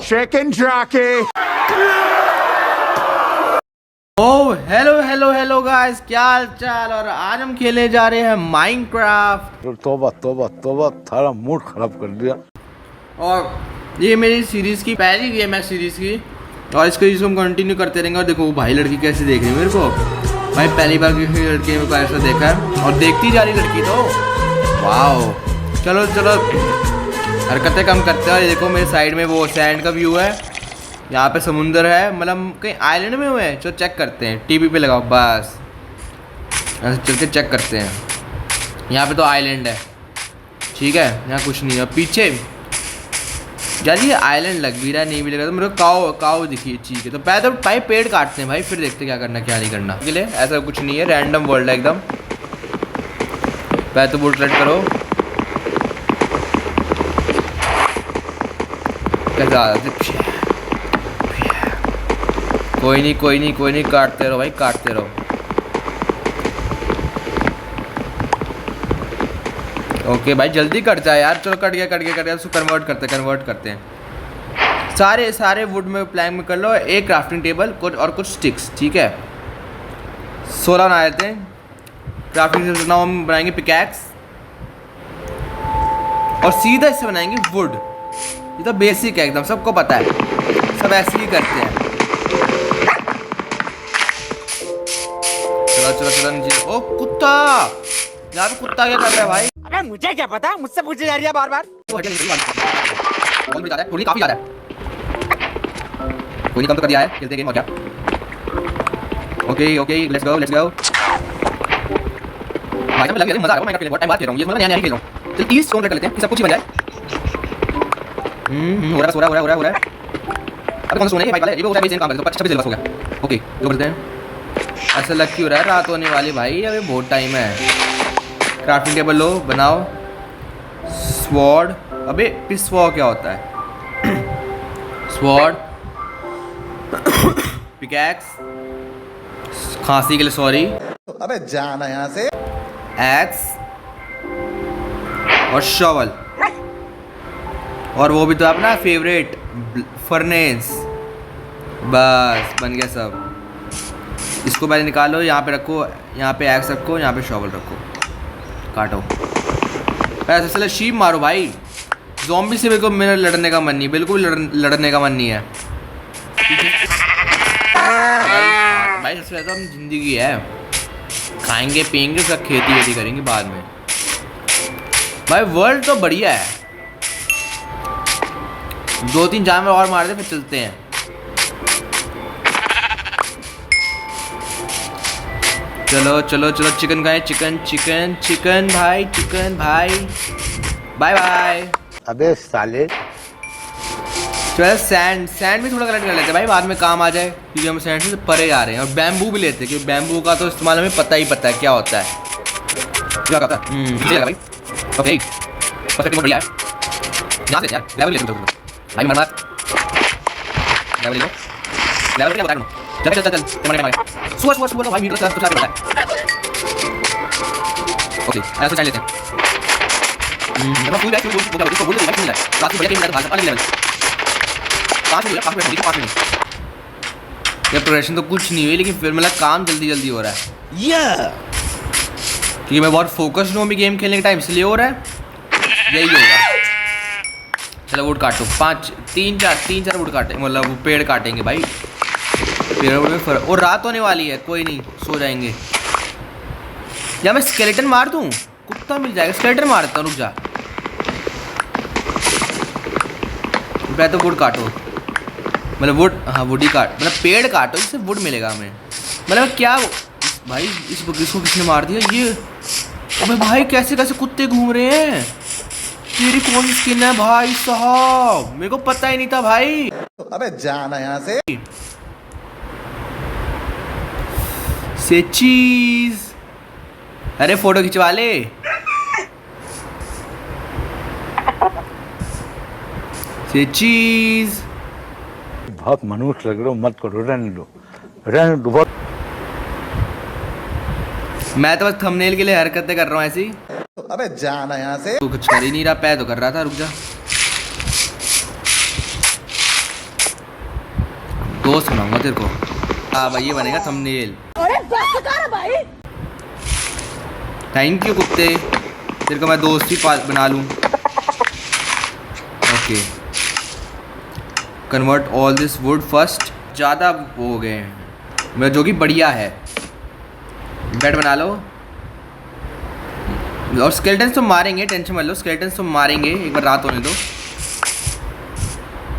Chicken jockey. तोबा तोबा तोबा, थारा मूड खराब कर दिया। और ये मेरी सीरीज की पहली गेम है सीरीज की, और इसको हम कंटिन्यू करते रहेंगे। और देखो भाई लड़की कैसे देख रही है मेरे को। भाई पहली बार किसी लड़की मेरे को ऐसा देखा है, और देखती जा रही लड़की तो वाओ। चलो चलो हरकतें कम करते हैं। देखो मेरे साइड में वो सैंड का व्यू है, यहाँ पे समुंदर है, मतलब कहीं आइलैंड में हुए हैं। चलो चेक करते हैं, टीवी पे लगाओ बस, ऐसे चल के चेक करते हैं। यहाँ पे तो आइलैंड है, ठीक है, यहाँ कुछ नहीं है। पीछे यार ये आइलैंड लग भी रहा है, नहीं भी लग रहा, तो मेरे को काव दिखी, ठीक है। तो पहले तो भाई पेड़ काटते हैं भाई, फिर देखते क्या करना क्या नहीं करना। के लिए ऐसा कुछ नहीं है, रैंडम वर्ल्ड है एकदम। पहले तो वुड कट करो, कैसा कोई नहीं, काटते रहो भाई, काटते रहो। ओके भाई जल्दी कट जाए यार। चलो कट गया उसको कन्वर्ट करते हैं। सारे वुड में प्लैंक में कर लो, एक क्राफ्टिंग टेबल और कुछ स्टिक्स, ठीक है। 16 बना लेते हैं क्राफ्टिंग टेबल। नाउ हम बनाएंगे पिकैक्स, और सीधा इससे बनाएंगे वुड। ये तो बेसिक है एकदम, सबको पता है, सब ऐसे ही करते हैं। चलो नीचे। ओ कुत्ता, यहाँ पे कुत्ता क्या कर रहा है भाई? अबे मुझे क्या पता, मुझसे पूछे जा रही है बार बार। काफी ज्यादा है, कोई नहीं, कम तो कर दिया है, खेलते गेम और क्या। Okay let's go. भाई साहब लग मजा आ रहा है, मैं बहुत टाइम बाद खेल रहा हूँ ये, मतलब नया खेल रहा हूँ। चल 30 कर लेते हैं, सब कुछ ही बन जाए। हो रहा है। अब कौन सोने के भाई वाला ये वो सेम काम कर, तो 26 बस हो गया। ओके जो करते हैं। ऐसा लग क्यों रहा है, रात होने वाली भाई, अभी बहुत टाइम है। क्राफ्टिंग टेबल लो, बनाओ। स्वॉर्ड, अबे पिस्वॉ क्या होता है? स्वॉर्ड, पिकैक्स, खांसी के लिए सॉरी, अबे जाना यहाँ से। एक्स और शॉवल, और वो भी तो अपना फेवरेट फर्नेस। बस बन गया सब। इसको पहले निकालो, यहाँ पे रखो, यहाँ पे एक्स रखो, यहाँ पे शॉवल रखो, काटो। ऐसे चले शीप मारो भाई। ज़ॉम्बी से बिल्कुल मेरा लड़ने का मन नहीं, बिल्कुल लड़ने का मन नहीं है भाई। सबसे ज़्यादा हम जिंदगी है, खाएंगे पियेंगे, सब खेती वेती करेंगे बाद में। भाई वर्ल्ड तो बढ़िया है, 2-3 जानवर और मार दे फिर चलते हैं। चलो चिकन खाएं, चिकन भाई बाय बाय। अबे साले, चलो सैंड भी थोड़ा कलेक्ट कर लेते हैं भाई, बाद में काम आ जाए, क्योंकि हम सैंड से परे आ रहे हैं। और बैम्बू भी लेते हैं, क्योंकि बैम्बू का तो इस्तेमाल हमें पता है क्या होता है। क्या होता है भाई? ओके परफेक्ट, बढ़िया है। यहाँ से यार लेवल ले लो भाई, मर लेवल ले लो, लेवल क्या बताया? चल सुबह भाई वीडियो कुछ आता है। ओके ऐसे चल लेते हैं। जब फुल बैक फुल इसको बोल दे भाई, काफी बढ़िया गेम है, भाषा अलग लेवल। 5 मिनट ये प्रोग्रेशन तो कुछ नहीं हुई, लेकिन फिर मतलब काम जल्दी हो रहा है। क्योंकि मैं बहुत फोकस्ड हूँ अभी गेम खेलने के टाइम, इसलिए हो रहा है, यही होगा। चलो वुड काटो, 3-4 वुड काटे, मतलब वो पेड़ काटेंगे भाई। पेड़ में फर्क, और रात होने वाली है, कोई नहीं सो जाएंगे। या मैं स्केलेटन मार दूँ, कुत्ता मिल जाएगा। स्केलेटन मारता हूँ, रुक जा। पहले तो वुड काटो, मतलब वुड, हाँ वुड ही काट, मतलब पेड़ काटो, इससे वुड मिलेगा हमें। मतलब क्या भाई, इसको किसने मार दिया ये? अबे भाई कैसे कुत्ते घूम रहे हैं? तेरी कौन सी स्किन है भाई साहब? मेरे को पता ही नहीं था भाई। अबे जाना यहाँ से। चीज, अरे फोटो खिंचवा ले। चीज बहुत मनुष्य लग रहे हो, मत करो, रहने दो बहुत। मैं तो बस थंबनेल के लिए हरकतें कर रहा हूँ ऐसी। अबे जाना यहाँ से। तू कुछ कर ही नहीं रहा, पैर तो कर रहा था, रुक जा। दोस्त बनाऊंगा तेरे को। हाँ भाई ये बनेगा थंबनेल। अरे बस कर भाई। थैंक यू कुत्ते, तेरे को मैं दोस्त ही बना लूँ। Okay, convert all this would first. ज़्यादा हो गए हैं मेरा, जो कि बढ़िया है। बेड बना लो और स्केलेटन्स तो मारेंगे, टेंशन मत लो, स्केलेटन्स तो मारेंगे, एक बार रात होने दो,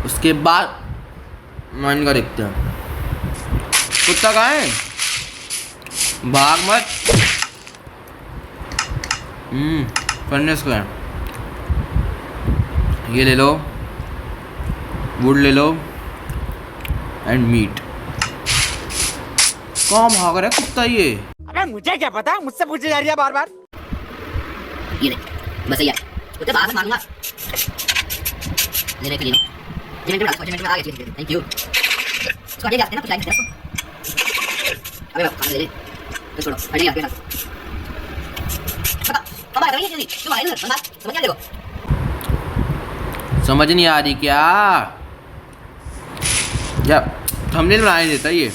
उसके बाद मन का देखते हैं। कुत्ता कहाँ है? भाग मत। फर्नेस को है, ये ले लो, वुड ले लो एंड मीट। कहाँ भाग रहा है कुत्ता ये? अबे मुझे क्या पता, मुझसे पूछे जा रही है बार बार। ये नहीं बस यार उसे बाहर मारूंगा। ले ले मिनट में आ गया। Thank you. इसको हटे जाते हैं ना, लाइन से अबे बाप ले ले तो छोड़ो, हटे जाते हैं। पता कब आ रही है जल्दी, क्यों आए ना बंदा, समझ क्या देखो। समझ नहीं आ रही क्या? या थंबनेल बनाने देता ये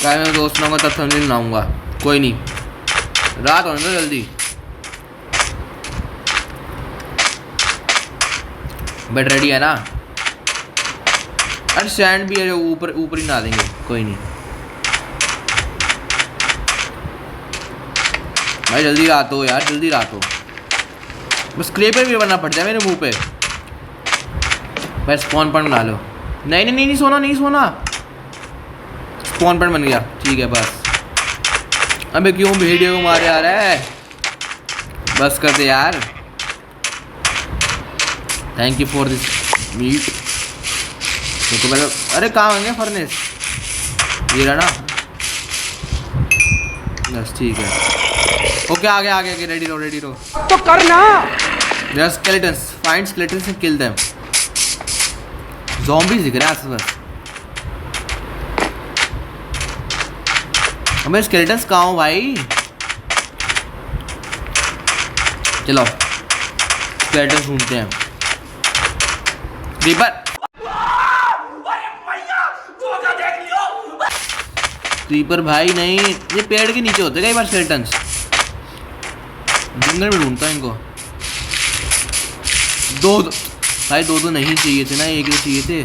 क्या? मैं दोस्त बनाऊंगा तब थंबनेल बनाऊंगा। कोई नहीं, रात होने दो जल्दी। बेड रेडी है ना? अरे सैंड भी है जो ऊपर ऊपर ही ना देंगे, कोई नहीं भाई। जल्दी रात हो यार, जल्दी रात हो। बस क्रेपर भी बनना पड़ता है मेरे मुंह पे। बस स्पॉन पॉइंट बना लो। नहीं नहीं नहीं, नहीं सोना, नहीं सोना। स्पॉन पॉइंट बन गया, ठीक है बस। अबे क्यों वीडियो को मारे आ रहा है? बस कर दे यार। Thank you for this meet. तो पहले, अरे कहाँ होंगे फर्नेस? ये रहा ना, बस ठीक है। ओके आगे आगे आगे, रेडी रहो रेडी रहो। तो करना। There are skeletons. Find skeletons and kill them. Zombies दिख रहे हैं आसपास। हमें skeletons कहाँ हो भाई? चलो skeletons ढूंढते हैं। Creeper क्रीपर भाई नहीं, ये पेड़ के नीचे होते हैं कई बार skeletons। जंगल में ढूंढता हूँ इनको। दो भाई, दो नहीं चाहिए थे ना, एक ही चाहिए थे।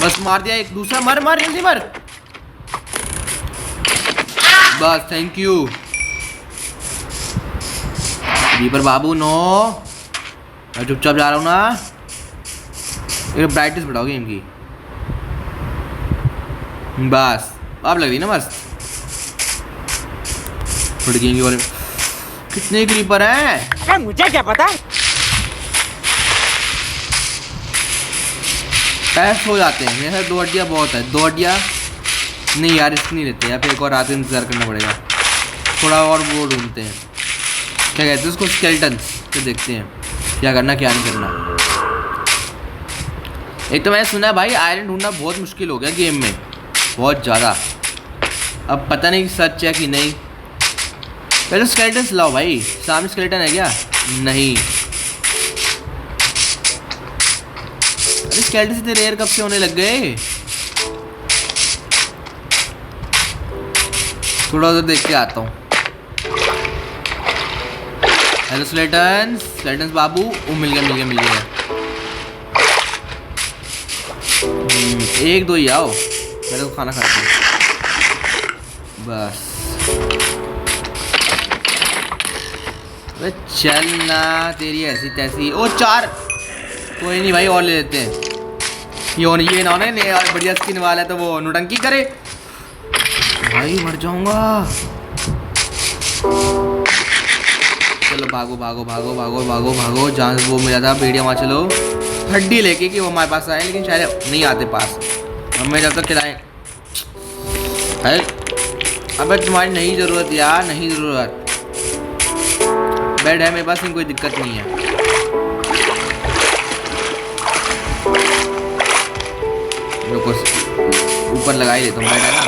बस मार दिया एक, दूसरा मर मर जल्दी मर। बस थैंक यू दीपर बाबू। नो मैं चुपचाप जा रहा हूँ ना। एक ब्राइटनेस बढ़ाओ गेम की, बस अब लग रही ना मस्त। गेम के बारे में कितने क्रीपर हैं? अरे मुझे क्या पता। पैस हो जाते हैं मेरे साथ। 2 हड्डियाँ बहुत है, 2 हड्डियाँ नहीं यार, रिस्क नहीं लेते यार, फिर एक और रात इंतजार करना पड़ेगा। थोड़ा और वो ढूंढते हैं, क्या कहते हैं उसको, स्केलेटन्स। तो देखते हैं क्या करना क्या नहीं करना। एक तो मैंने सुना है भाई आयरन ढूंढना बहुत मुश्किल हो गया गेम में, बहुत ज़्यादा। अब पता नहीं सच है कि नहीं। पहले स्केलेटन्स लाओ भाई। सामने स्केलेटन है क्या? नहीं। अरे स्केलेटन इतने रेयर कब से होने लग गए? थोड़ा उधर देख के आता हूँ। हेलो स्केलेटन्स, स्केलेटन्स बाबू। ओ मिल गया मिल गया मिल गया। एक दो ही आओ, मैं तो खाना खाता हूँ बस। अरे चलना तेरी ऐसी तैसी। ओ 4, कोई नहीं भाई और ले लेते हैं। ये ना होने और बढ़िया स्किन वाला है तो वो नौटंकी करे भाई, मर जाऊंगा। चलो भागो भागो भागो भागो भागो भागो, जहाँ वो मिला था भेड़िया वहाँ चलो हड्डी लेके कि वो हमारे पास आए, लेकिन शायद नहीं आते पास। हमें जब तक खिलाएं। अरे अबे तुम्हारी नहीं ज़रूरत यार, नहीं ज़रूरत। बेड है मेरे पास, कोई दिक्कत नहीं है। रुको ऊपर लगा ही देता हूँ, बेड है ना।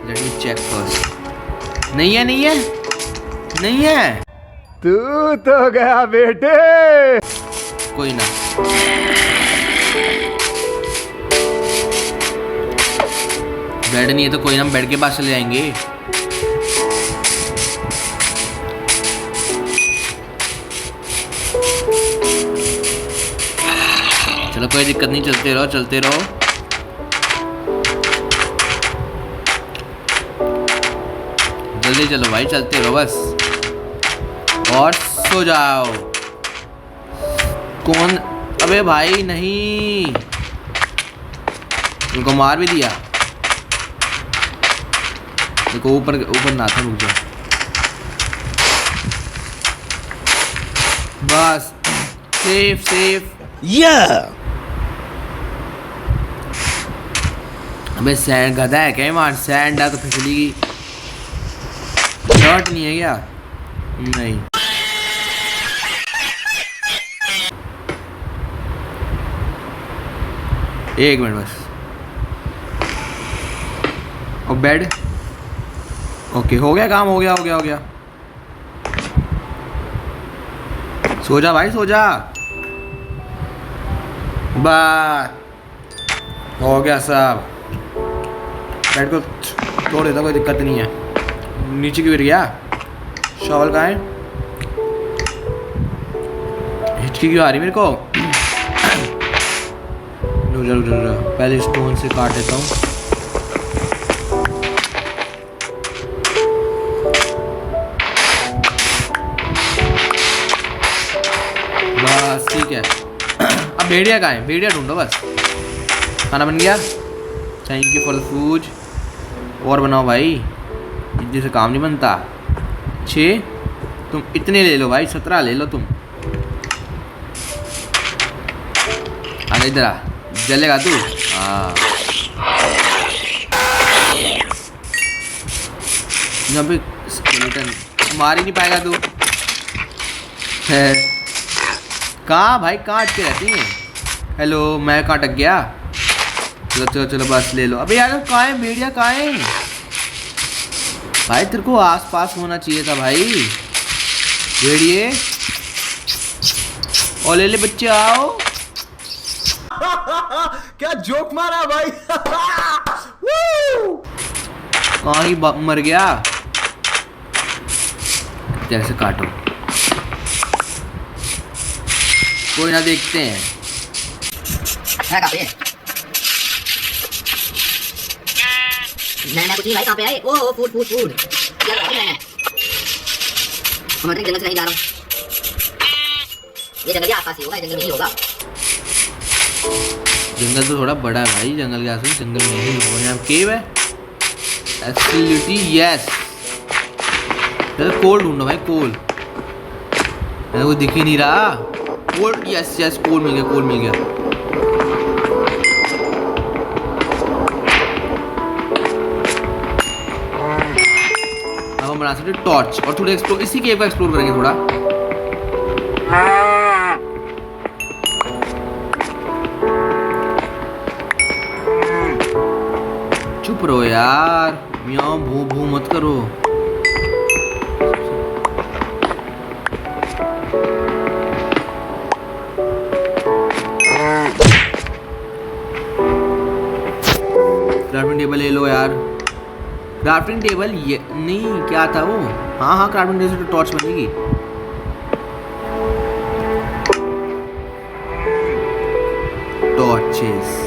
Let me check first. नहीं है नहीं है नहीं है। तू तो गया बेटे। कोई ना, बेड नहीं है तो कोई ना, हम बेड के पास चले जाएंगे। चलो कोई दिक्कत नहीं, चलते रहो चलते रहो। जल्दी चलो भाई, चलते रहो बस, और सो जाओ। कौन? अबे भाई नहीं, उनको मार भी दिया। देखो ऊपर ऊपर ना था, रुक जाओ बस, सेफ सेफ। अबे सैंड गधा है क्या मार? सैंड है तो फिसली की शॉट नहीं है क्या? नहीं, एक मिनट बस। और बेड ओके, हो गया काम, हो गया हो गया हो गया। सो जा भाई, सो जा, बस हो गया सब। बेड को तोड़ देता, कोई दिक्कत नहीं है। नीचे क्यों गिर गया? शॉवल कहाँ है? हिचकी क्यों आ रही मेरे को? रुक जा रुक जा रुक जा, पहले स्टोन से काट देता हूँ। बस ठीक है। अब भेड़िया कहाँ है? भेड़िया ढूंढो बस। खाना बन गया, thank you for the food. और बनाओ भाई, जिससे काम नहीं बनता। 6 तुम इतने ले लो भाई, 17 ले लो तुम। अरे इधर आ, जलेगा तू? हाँ, यहाँ पे स्केलेटन मार ही नहीं पाएगा तू। है कहाँ भाई, कहाँ अटके रहती हैं? हेलो, मैं कहाँ अटक गया? चलो चलो चलो बस ले लो। अबे यार कहाँ है भेड़िया, कहाँ है भाई? तेरे को आस पास होना चाहिए था भाई भेड़िए। और ले ले बच्चे, आओ। क्या जोक मारा भाई। कहाँ ही मर गया? जैसे काटो, कोई ना, देखते हैं। है कहाँ पे? मैं कुछ नहीं भाई, कहाँ पे आए? ओ फूड फूड फूड, क्या कर रहा है? मैं जंगल से नहीं जा रहा हूँ, ये जंगल के आसपास ही होगा, जंगल में ही होगा। जंगल तो थोड़ा बड़ा है भाई, जंगल के आसपास जंगल में ही होगा। यहाँ केव है, एब्सोल्युटली यस। कोल ढूंढो भाई, कोल। मेरे को दिख ही नहीं रहा। कोल, यस यस, कोल मिल गया, कोल मिल गया। अब हम बना सकते टॉर्च, और थोड़ा एक्सप्लोर, इसी केव का एक्सप्लोर करेंगे थोड़ा। चुप रहो यार, म्याऊं भू भू मत करो। क्राफ्टिंग टेबल ले लो यार। क्राफ्टिंग टेबल ये नहीं, क्या था वो? हाँ हाँ, क्राफ्टिंग टेबल से तो टॉर्च बनेगी। टॉर्चेस,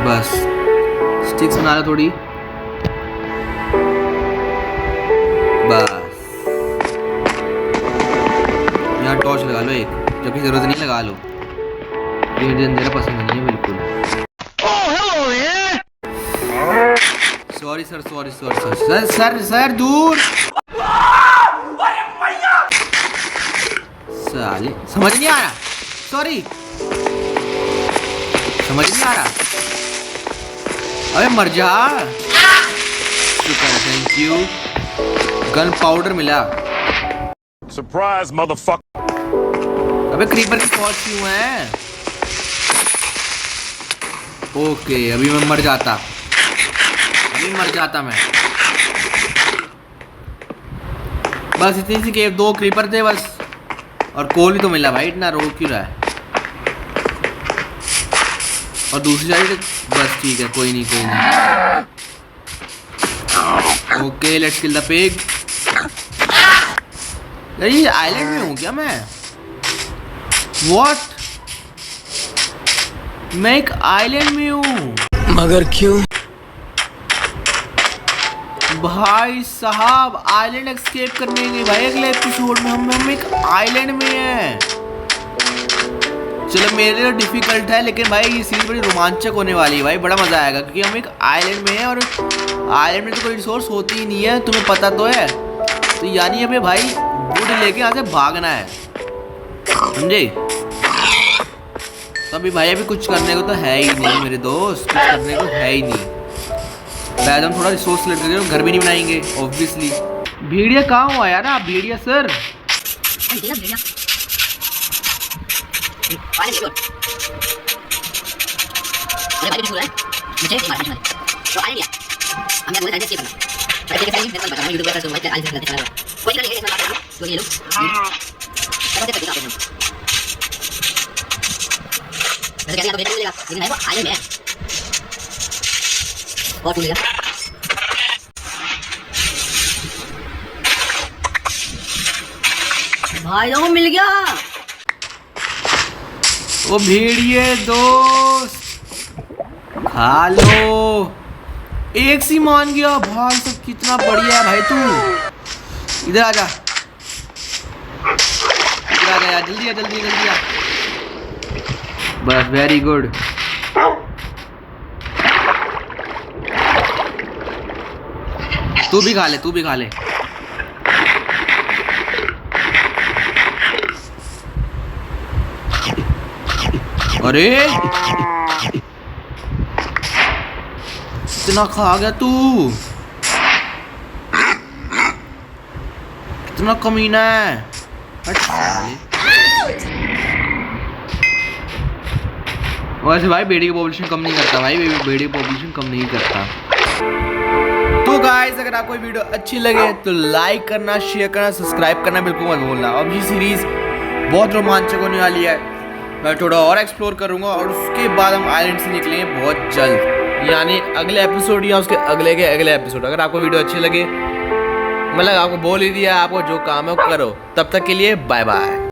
बस स्टिक्स बना लो थोड़ी, बस। यहाँ टॉर्च लगा लो एक, जबकि जरूरत नहीं लगा लो। ये अंधेरा पसंद नहीं है बिल्कुल। Sorry sir, sorry sorry sir, sir sir दूर। साले समझ नहीं आ रहा, सॉरी, समझ नहीं आ रहा। अबे मर जा। शुक्र है, थैंक यू। गन पाउडर मिला। सरप्राइज मदरफक। अबे क्रीपर की फौज क्यों है? ओके, अभी मैं मर जाता, अभी मर जाता मैं। बस इतनी सी केव, 2 क्रीपर थे बस, और कोल ही तो मिला भाई, इतना रो क्यों रहा है। और दूसरी साइड बस ठीक है, कोई नहीं कोई नहीं। Okay let's kill the pig. यार ये आइलैंड में हूँ क्या मैं? व्हाट, मैं एक आइलैंड में हूँ मगर क्यों? भाई साहब आइलैंड एस्केप करने के भाई अगले एपिसोड में हम एक आइलैंड में हैं। चलो मेरे लिए डिफिकल्ट है, लेकिन भाई ये सीरीज बड़ी रोमांचक होने वाली है भाई, बड़ा मजा आएगा क्योंकि हम एक आइलैंड में हैं और आइलैंड में तो कोई रिसोर्स होती ही नहीं है, तुम्हें पता तो है। तो यानी हमें भाई वुड लेके यहाँ से भागना है, समझे? तो अभी भाई अभी कुछ करने को तो है ही नहीं मेरे दोस्त, कुछ करने को है ही नहीं। बैद हम थोड़ा रिसोर्स लेते हैं, घर भी नहीं बनाएंगे ऑब्वियसली। भेड़िया कहाँ हुआ यार? आप भेड़िया सर, भाई लोगों मिल गया। वो भेड़िए दोस्त खा लो। एक सी मान गया भाई, सब कितना बढ़िया है भाई। तू इधर आ जा, इधर आ जा यार, जल्दी आ जल्दी जल्दी आ। बस वेरी गुड। तू भी खा ले, तू भी खा ले। अरे कितना खा गया तू, कितना कमीना है। वैसे भाई बेड़ी की पॉपुलेशन कम नहीं करता भाई, बेड़ी की पॉपुलेशन कम नहीं करता। तो गाइस अगर आपको वीडियो अच्छी लगे तो लाइक करना, शेयर करना, सब्सक्राइब करना बिल्कुल मत भूलना। अब ये सीरीज बहुत रोमांचक होने वाली है, मैं थोड़ा और एक्सप्लोर करूंगा और उसके बाद हम आइलैंड से निकलेंगे बहुत जल्द, यानी अगले एपिसोड या उसके अगले के अगले एपिसोड। अगर आपको वीडियो अच्छी लगे, मतलब आपको बोल ही दिया, आपको जो काम है वो करो। तब तक के लिए बाय बाय।